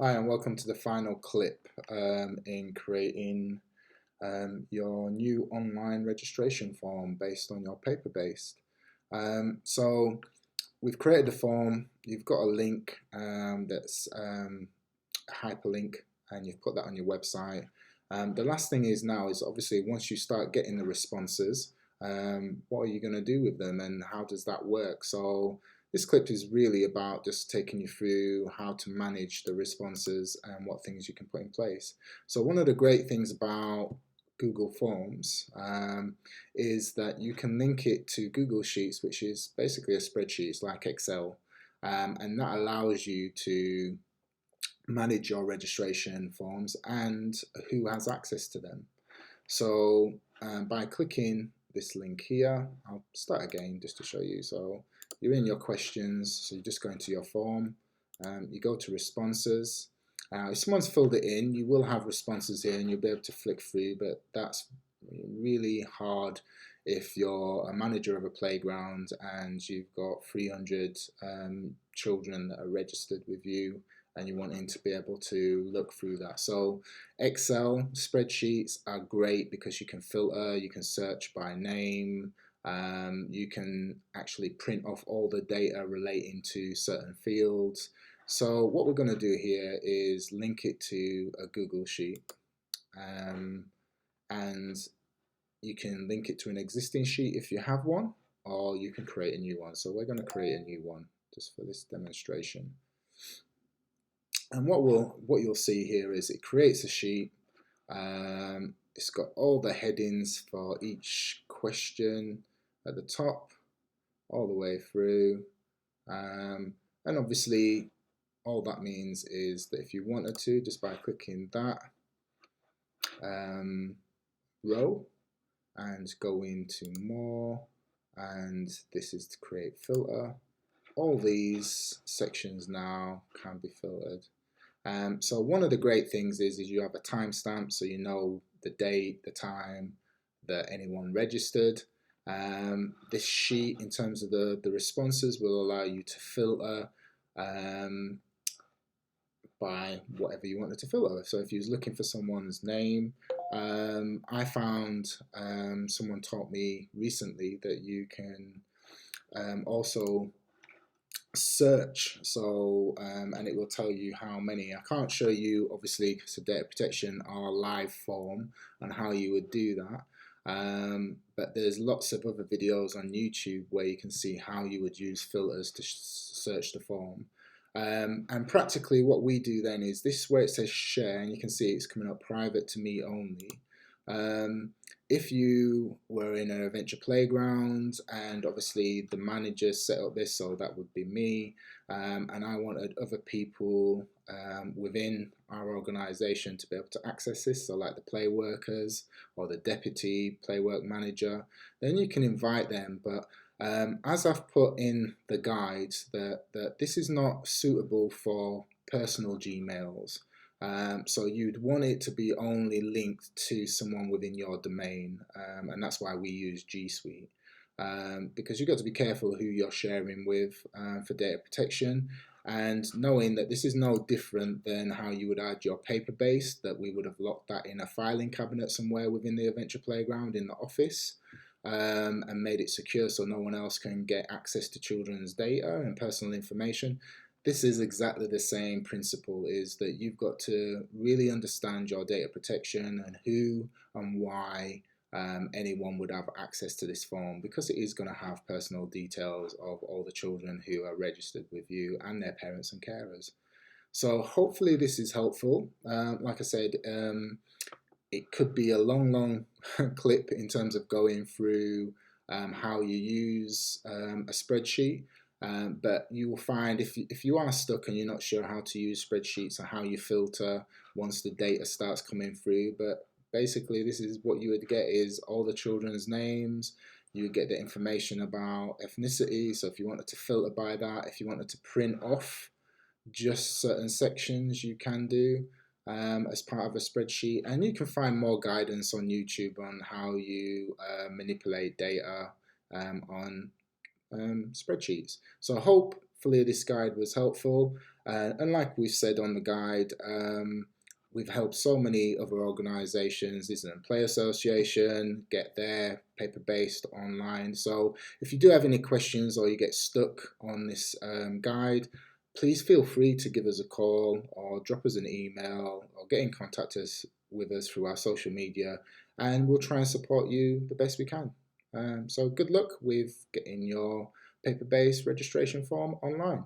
Hi, and welcome to the final clip in creating your new online registration form based on your paper-based. So we've created the form, you've got a link that's a hyperlink, and you've put that on your website. The last thing is now is obviously once you start getting the responses, what are you going to do with them and how does that work? So this clip is really about just taking you through how to manage the responses and what things you can put in place. So one of the great things about Google Forms is that you can link it to Google Sheets, which is basically a spreadsheet. It's like Excel, and that allows you to manage your registration forms and who has access to them. So by clicking this link here, I'll start again just to show you. So you're in your questions, so you just go into your form, you go to responses. If someone's filled it in, you will have responses here and you'll be able to flick through, but that's really hard if you're a manager of a playground and you've got 300 children that are registered with you and you're wanting to be able to look through that. So Excel spreadsheets are great because you can filter, you can search by name, you can actually print off all the data relating to certain fields. So what we're going to do here is link it to a Google Sheet, and you can link it to an existing sheet if you have one, or you can create a new one. So we're going to create a new one just for this demonstration. And what you'll see here is it creates a sheet. It's got all the headings for each question at the top, all the way through. And obviously, all that means is that if you wanted to, just by clicking that row and go into more, and this is to create filter, all these sections now can be filtered. So one of the great things is you have a timestamp, so you know the date, the time that anyone registered. This sheet, in terms of the responses, will allow you to filter by whatever you wanted to filter. So if you was looking for someone's name, I found someone taught me recently that you can also search, so and it will tell you how many. I can't show you obviously because of data protection our live form and how you would do that, but there's lots of other videos on YouTube where you can see how you would use filters to search the form. And practically what we do then is this, where it says share, and you can see it's coming up private to me only. If you were in an adventure playground and obviously the manager set up this, so that would be me, and I wanted other people within our organisation to be able to access this, so like the play workers or the deputy play work manager, then you can invite them. But as I've put in the guides, that this is not suitable for personal Gmails. So you'd want it to be only linked to someone within your domain, and that's why we use G Suite, because you've got to be careful who you're sharing with for data protection, and knowing that this is no different than how you would add your paper-based, that we would have locked that in a filing cabinet somewhere within the adventure playground in the office, and made it secure so no one else can get access to children's data and personal information. This is exactly the same principle, is that you've got to really understand your data protection and who and why anyone would have access to this form, because it is going to have personal details of all the children who are registered with you and their parents and carers. So hopefully this is helpful. Like I said, it could be a long clip in terms of going through how you use a spreadsheet. But you will find if you are stuck and you're not sure how to use spreadsheets or how you filter once the data starts coming through, but basically this is what you would get, is all the children's names. You would get the information about ethnicity, so if you wanted to filter by that, if you wanted to print off just certain sections, you can do as part of a spreadsheet. And you can find more guidance on YouTube on how you manipulate data on spreadsheets. So I hope hopefully this guide was helpful. And like we've said on the guide, we've helped so many other organisations. This is a Play Association, get their paper-based online. So if you do have any questions or you get stuck on this guide, please feel free to give us a call or drop us an email or get in contact with us through our social media, and we'll try and support you the best we can. So good luck with getting your paper-based registration form online.